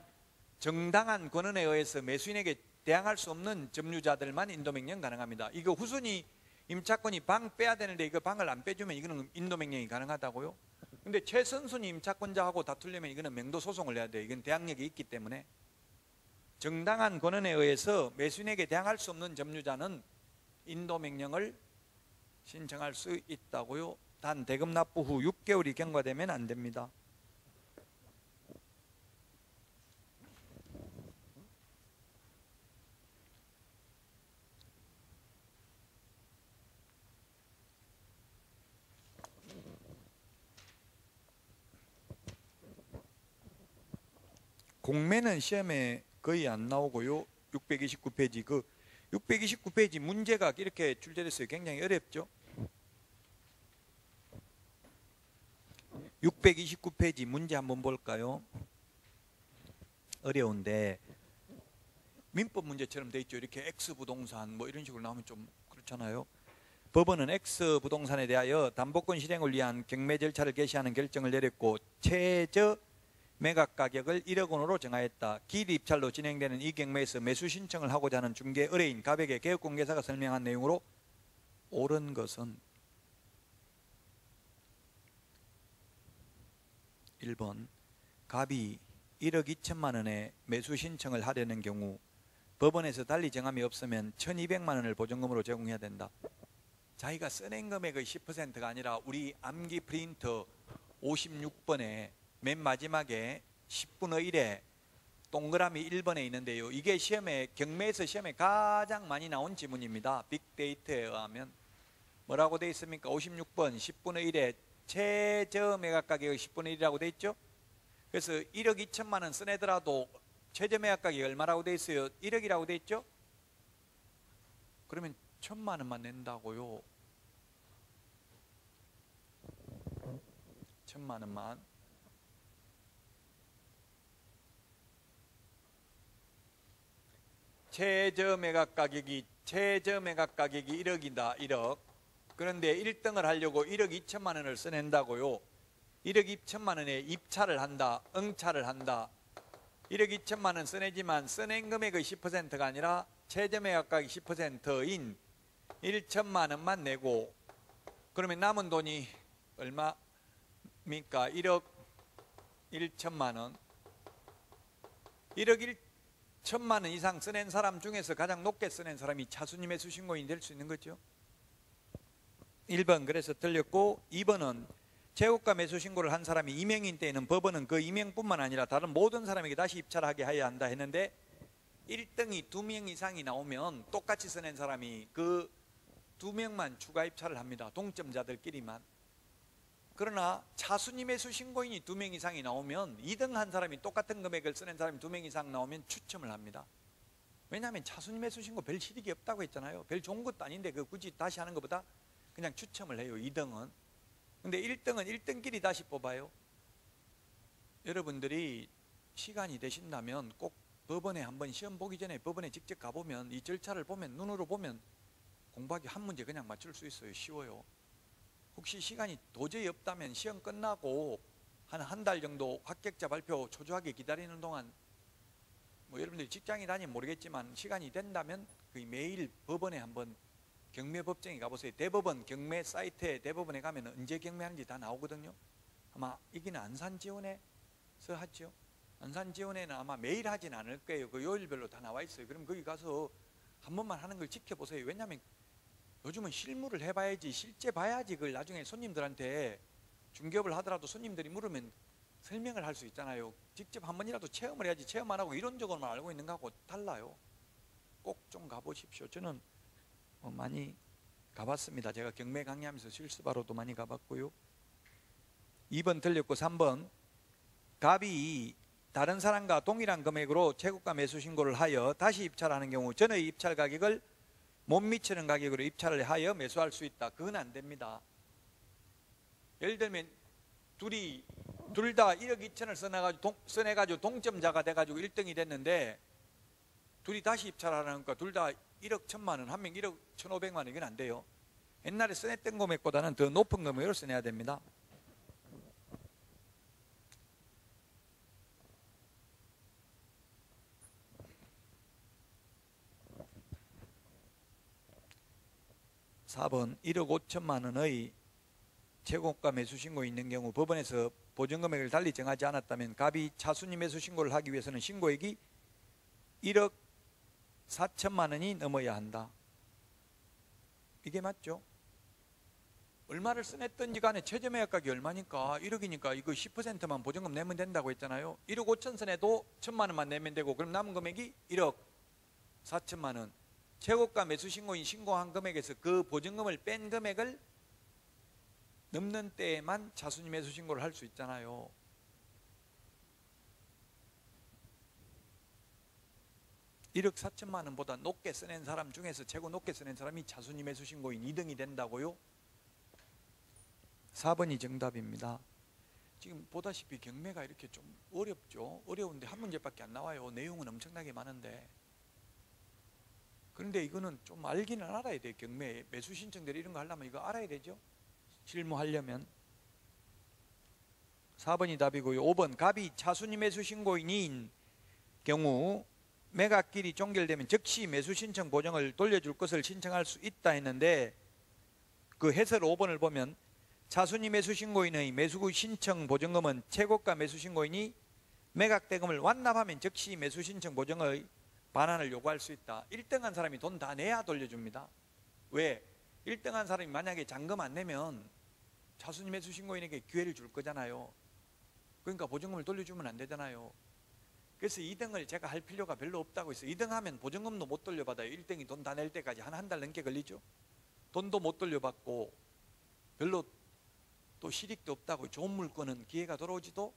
정당한 권한에 의해서 매수인에게 대항할 수 없는 점유자들만 인도명령 가능합니다. 이거 후순위 임차권이 방 빼야 되는데 이거 방을 안 빼주면 이거는 인도명령이 가능하다고요? 근데 최선순위 임차권자하고 다투려면 이거는 명도소송을 해야 돼요. 이건 대항력이 있기 때문에. 정당한 권한에 의해서 매수인에게 대항할 수 없는 점유자는 인도명령을 신청할 수 있다고요. 단 대금 납부 후 6개월이 경과되면 안 됩니다. 공매는 시험에 거의 안 나오고요. 629페이지 629페이지 문제가 이렇게 출제됐어요. 굉장히 어렵죠. 629페이지 문제 한번 볼까요? 어려운데 민법 문제처럼 돼 있죠. 이렇게 X 부동산 뭐 이런 식으로 나오면 좀 그렇잖아요. 법원은 X 부동산에 대하여 담보권 실행을 위한 경매 절차를 개시하는 결정을 내렸고 최저 매각 가격을 1억 원으로 정하였다. 기일 입찰로 진행되는 이 경매에서 매수 신청을 하고자 하는 중개 의뢰인 갑에게 개업공개사가 설명한 내용으로 옳은 것은 1번 갑이 1억 2천만 원에 매수 신청을 하려는 경우 법원에서 달리 정함이 없으면 1,200만 원을 보증금으로 제공해야 된다. 자기가 써낸 금액의 10%가 아니라 우리 암기 프린터 56번에 맨 마지막에 10분의 1에 동그라미 1번에 있는데요. 이게 경매에서 시험에 가장 많이 나온 지문입니다. 빅데이터에 의하면 뭐라고 되어 있습니까? 56번 10분의 1에 최저 매각 가격의 10분의 1이라고 되어 있죠. 그래서 1억 2천만 원 써내더라도 최저 매각 가격이 얼마라고 되어 있어요? 1억이라고 되어 있죠. 그러면 1,000만 원만 낸다고요. 1,000만 원만. 최저 매각 가격이 1억이다. 1억. 그런데 1등을 하려고 1억 2천만 원을 써낸다고요. 1억 2천만 원에 입찰을 한다. 응찰을 한다. 1억 2천만 원 써내지만 써낸 금액의 10%가 아니라 최저 매각 가격 10%인 1천만 원만 내고 그러면 남은 돈이 얼마입니까? 1억 1천만 원. 1억 1천만 원 이상 써낸 사람 중에서 가장 높게 써낸 사람이 차순위 매수 신고인이 될 수 있는 거죠. 1번 그래서 틀렸고 2번은 재고가 매수 신고를 한 사람이 이명인 때에는 법원은 그 이명뿐만 아니라 다른 모든 사람에게 다시 입찰하게 해야 한다 했는데 1등이 2명 이상이 나오면 똑같이 써낸 사람이 그 2명만 추가 입찰을 합니다. 동점자들끼리만. 그러나 차순위 매수 신고인이 2명 이상이 나오면 2등 한 사람이 똑같은 금액을 써낸 사람이 2명 이상 나오면 추첨을 합니다. 왜냐하면 차순위 매수 신고 별 실익이 없다고 했잖아요. 별 좋은 것도 아닌데 그 굳이 다시 하는 것보다 그냥 추첨을 해요. 2등은. 근데 1등은 1등끼리 다시 뽑아요. 여러분들이 시간이 되신다면 꼭 법원에 한번 시험 보기 전에 법원에 직접 가보면 이 절차를 보면 눈으로 보면 공부하기 한 문제 그냥 맞출 수 있어요. 쉬워요. 혹시 시간이 도저히 없다면 시험 끝나고 한 달 정도 합격자 발표 초조하게 기다리는 동안 뭐 여러분들이 직장에 다니면 모르겠지만 시간이 된다면 거의 매일 법원에 한번 경매법정에 가보세요. 대법원 경매 사이트에 대법원에 가면 언제 경매하는지 다 나오거든요. 아마 여기는 안산지원에서 하죠. 안산지원에는 아마 매일 하진 않을 거예요. 그 요일별로 다 나와 있어요. 그럼 거기 가서 한 번만 하는 걸 지켜보세요. 왜냐하면 요즘은 실물을 해봐야지 실제 봐야지 그걸 나중에 손님들한테 중개업을 하더라도 손님들이 물으면 설명을 할 수 있잖아요. 직접 한 번이라도 체험을 해야지 체험 안 하고 이론적으로만 알고 있는 거하고 달라요. 꼭 좀 가보십시오. 저는 많이 가봤습니다. 제가 경매 강의하면서 실습하러도 많이 가봤고요. 2번 틀렸고 3번 갑이 다른 사람과 동일한 금액으로 재고가 매수 신고를 하여 다시 입찰하는 경우 전의 입찰 가격을 못 미치는 가격으로 입찰을 하여 매수할 수 있다. 그건 안 됩니다. 예를 들면 둘 다 1억 2천을 써내가지고 동점자가 돼가지고 1등이 됐는데 둘이 다시 입찰하라니까 둘 다 1억 1천만 원, 한 명 1억 1,500만 원 이건 안 돼요. 옛날에 써냈던 금액보다는 더 높은 금액으로 써내야 됩니다. (4번) 1억 5천만 원의 재고가 매수 신고 있는 경우 법원에서 보증금액을 달리 정하지 않았다면 갑이 차순위 매수 신고를 하기 위해서는 신고액이 1억 4천만 원이 넘어야 한다. 이게 맞죠? 얼마를 써냈든지 간에 최저 매각 가격이 얼마니까 1억이니까 이거 10%만 보증금 내면 된다고 했잖아요. 1억 5천 써내도 1천만 원만 내면 되고 그럼 남은 금액이 1억 4천만 원. 재고가 매수 신고인 신고한 금액에서 그 보증금을 뺀 금액을 넘는 때에만 차순위 매수 신고를 할 수 있잖아요. 1억 4천만 원보다 높게 써낸 사람 중에서 최고 높게 써낸 사람이 차순위 매수 신고인 2등이 된다고요? 4번이 정답입니다. 지금 보다시피 경매가 이렇게 좀 어렵죠. 어려운데 한 문제밖에 안 나와요. 내용은 엄청나게 많은데. 그런데 이거는 좀 알기는 알아야 돼요. 경매 매수 신청들 이런 거 하려면 이거 알아야 되죠. 실무하려면. 4번이 답이고요. 5번 갑이 차순위 매수 신고인인 경우 매각길이 종결되면 즉시 매수 신청 보정을 돌려줄 것을 신청할 수 있다 했는데, 그 해설 5번을 보면 차순위 매수 신고인의 매수 신청 보증금은 최고가 매수 신고인이 매각 대금을 완납하면 즉시 매수 신청 보정의 반환을 요구할 수 있다. 1등한 사람이 돈 다 내야 돌려줍니다. 왜? 1등한 사람이 만약에 잔금 안 내면 차순위 매수 신고인에게 기회를 줄 거잖아요. 그러니까 보증금을 돌려주면 안 되잖아요. 그래서 2등을 제가 할 필요가 별로 없다고 했어요. 2등 하면 보증금도 못 돌려받아요. 1등이 돈 다 낼 때까지 한 달 넘게 걸리죠. 돈도 못 돌려받고 별로 또 실익도 없다고, 좋은 물건은 기회가 돌아오지도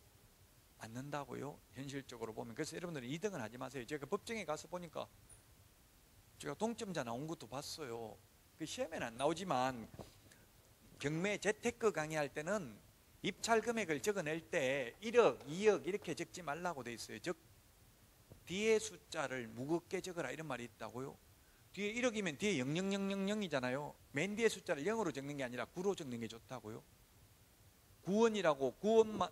않는다고요. 현실적으로 보면. 그래서 여러분들은 2등은 하지 마세요. 제가 법정에 가서 보니까 제가 동점자 나온 것도 봤어요. 그 시험에는 안 나오지만 경매 재테크 강의할 때는 입찰 금액을 적어낼 때 1억, 2억 이렇게 적지 말라고 돼 있어요. 즉 뒤에 숫자를 무겁게 적어라 이런 말이 있다고요. 뒤에 1억이면 뒤에 00000이잖아요. 맨 뒤에 숫자를 0으로 적는 게 아니라 9로 적는 게 좋다고요. 9원이라고 9원만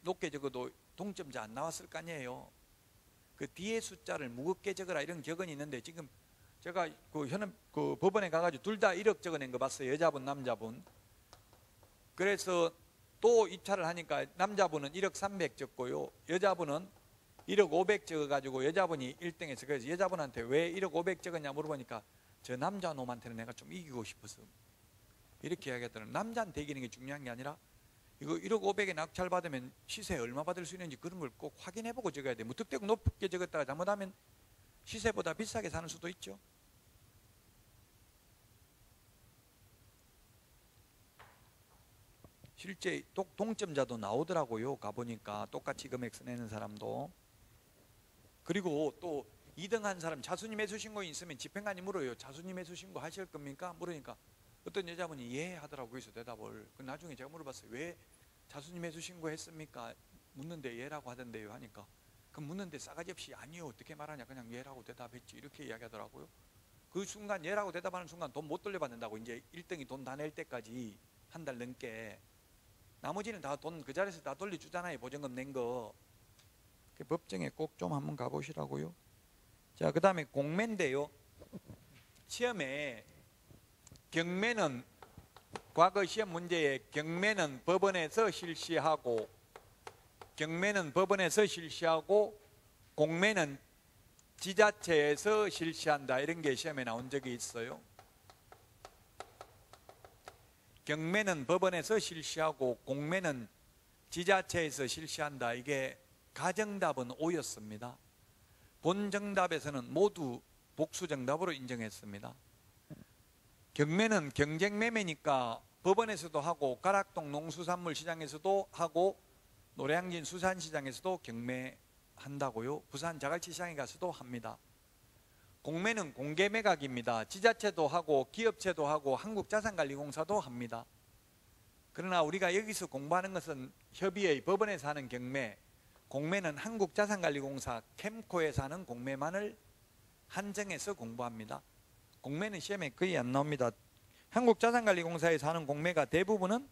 높게 적어도 동점자 안 나왔을 거 아니에요. 그 뒤에 숫자를 무겁게 적어라 이런 격언이 있는데, 지금 제가 그 법원에 가가지고 둘 다 1억 적어낸 거 봤어요. 여자분 남자분. 그래서 또 입찰을 하니까 남자분은 1억 300 적고요, 여자분은 1억 500 적어가지고 여자분이 1등해서, 그래서 여자분한테 왜 1억 500 적었냐 물어보니까 저 남자 놈한테는 내가 좀 이기고 싶어서 이렇게 이야기하더라고요. 남자한테 이기는 게 중요한 게 아니라 이거 1억 500에 낙찰 받으면 시세 얼마 받을 수 있는지 그런 걸 꼭 확인해보고 적어야 돼. 무턱대고 높게 적었다가 잘못하면 시세보다 비싸게 사는 수도 있죠. 실제 동점자도 나오더라고요. 가보니까 똑같이 금액 써내는 사람도. 그리고 또 2등 한 사람 차순위 매수 신고인 있으면 집행관이 물어요. 차순위 매수 신고 하실 겁니까? 물으니까 어떤 여자분이 예 하더라고요. 그래서 대답을. 나중에 제가 물어봤어요. 왜 차순위 매수 신고했습니까? 묻는데 예라고 하던데요 하니까, 그럼 묻는데 싸가지 없이 아니요 어떻게 말하냐, 그냥 예라고 대답했지 이렇게 이야기하더라고요. 그 순간 예라고 대답하는 순간 돈 못 돌려받는다고. 이제 1등이 돈 다 낼 때까지 한 달 넘게. 나머지는 다 돈 그 자리에서 다 돌려주잖아요. 보증금 낸 거. 법정에 꼭 좀 한번 가보시라고요. 자, 그 다음에 공매인데요. 시험에 경매는, 과거 시험 문제에 경매는 법원에서 실시하고, 경매는 법원에서 실시하고 공매는 지자체에서 실시한다, 이런 게 시험에 나온 적이 있어요. 경매는 법원에서 실시하고 공매는 지자체에서 실시한다. 이게 가정답은 O였습니다. 본 정답에서는 모두 복수 정답으로 인정했습니다. 경매는 경쟁매매니까 법원에서도 하고 가락동 농수산물 시장에서도 하고 노량진 수산시장에서도 경매한다고요. 부산 자갈치 시장에 가서도 합니다. 공매는 공개매각입니다. 지자체도 하고 기업체도 하고 한국자산관리공사도 합니다. 그러나 우리가 여기서 공부하는 것은 협의회 법원에서 하는 경매, 공매는 한국자산관리공사 캠코에서 하는 공매만을 한정해서 공부합니다. 공매는 시험에 거의 안 나옵니다. 한국자산관리공사에서 하는 공매가 대부분은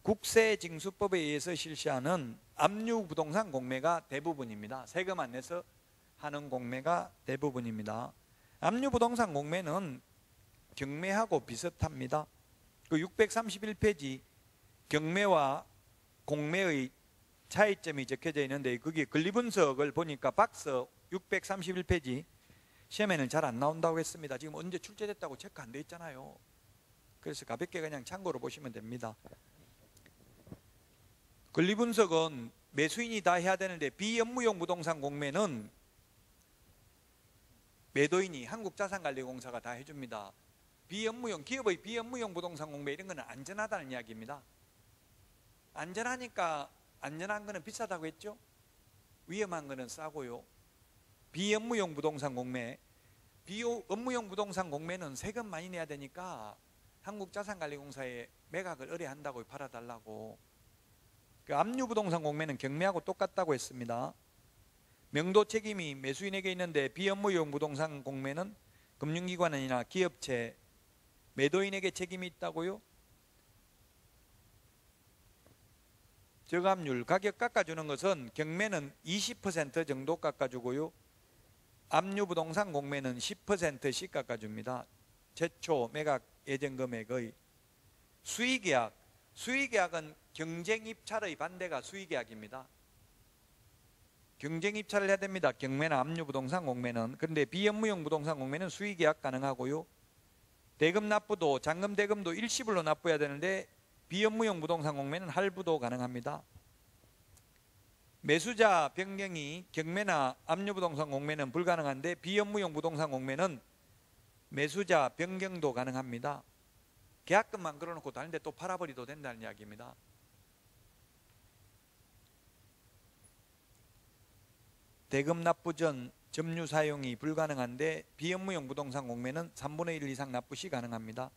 국세징수법에 의해서 실시하는 압류부동산 공매가 대부분입니다. 세금 안 내서 하는 공매가 대부분입니다. 압류부동산 공매는 경매하고 비슷합니다. 그 631페이지 경매와 공매의 차이점이 적혀져 있는데, 거기 권리분석을 보니까 박스 631페이지 시험에는 잘 안 나온다고 했습니다. 지금 언제 출제됐다고 체크 안 돼 있잖아요. 그래서 가볍게 그냥 참고로 보시면 됩니다. 권리분석은 매수인이 다 해야 되는데, 비업무용 부동산 공매는 매도인이 한국자산관리공사가 다 해줍니다. 비업무용, 기업의 비업무용 부동산 공매 이런 거는 안전하다는 이야기입니다. 안전하니까, 안전한 거는 비싸다고 했죠. 위험한 거는 싸고요. 비업무용 부동산 공매. 업무용 부동산 공매는 세금 많이 내야 되니까 한국자산관리공사에 매각을 의뢰한다고 팔아달라고. 그 압류부동산 공매는 경매하고 똑같다고 했습니다. 명도 책임이 매수인에게 있는데 비업무용 부동산 공매는 금융기관이나 기업체, 매도인에게 책임이 있다고요? 저감률, 가격 깎아주는 것은 경매는 20% 정도 깎아주고요, 압류부동산 공매는 10%씩 깎아줍니다. 최초 매각 예정 금액의. 수의계약, 수의계약은 경쟁입찰의 반대가 수의계약입니다. 경쟁입찰을 해야 됩니다. 경매나 압류부동산 공매는. 그런데 비업무용 부동산 공매는 수의계약 가능하고요, 대금 납부도 잔금 대금도 일시불로 납부해야 되는데 비업무용 부동산 공매는 할부도 가능합니다. 매수자 변경이 경매나 압류부동산 공매는 불가능한데 비업무용 부동산 공매는 매수자 변경도 가능합니다. 계약금만 걸어놓고 다른 데 또 팔아버리도 된다는 이야기입니다. 대금 납부 전 점유 사용이 불가능한데 비업무용 부동산 공매는 3분의 1 이상 납부 시 가능합니다.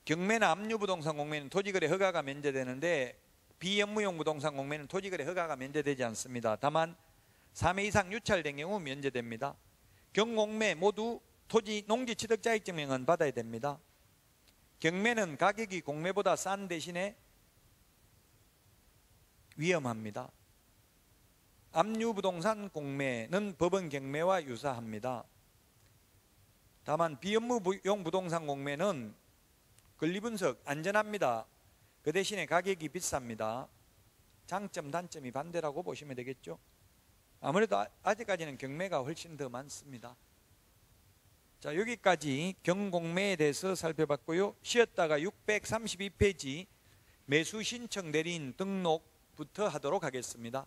경매나 압류부동산 공매는 토지거래 허가가 면제되는데 비업무용 부동산 공매는 토지거래 허가가 면제되지 않습니다. 다만 3회 이상 유찰된 경우 면제됩니다. 경공매 모두 토지 농지취득자격증명은 받아야 됩니다. 경매는 가격이 공매보다 싼 대신에 위험합니다. 압류부동산 공매는 법원 경매와 유사합니다. 다만 비업무용 부동산 공매는 권리분석 안전합니다. 그 대신에 가격이 비쌉니다. 장점 단점이 반대라고 보시면 되겠죠. 아무래도 아직까지는 경매가 훨씬 더 많습니다. 자, 여기까지 경공매에 대해서 살펴봤고요. 쉬었다가 632페이지 매수 신청 대리인 등록부터 하도록 하겠습니다.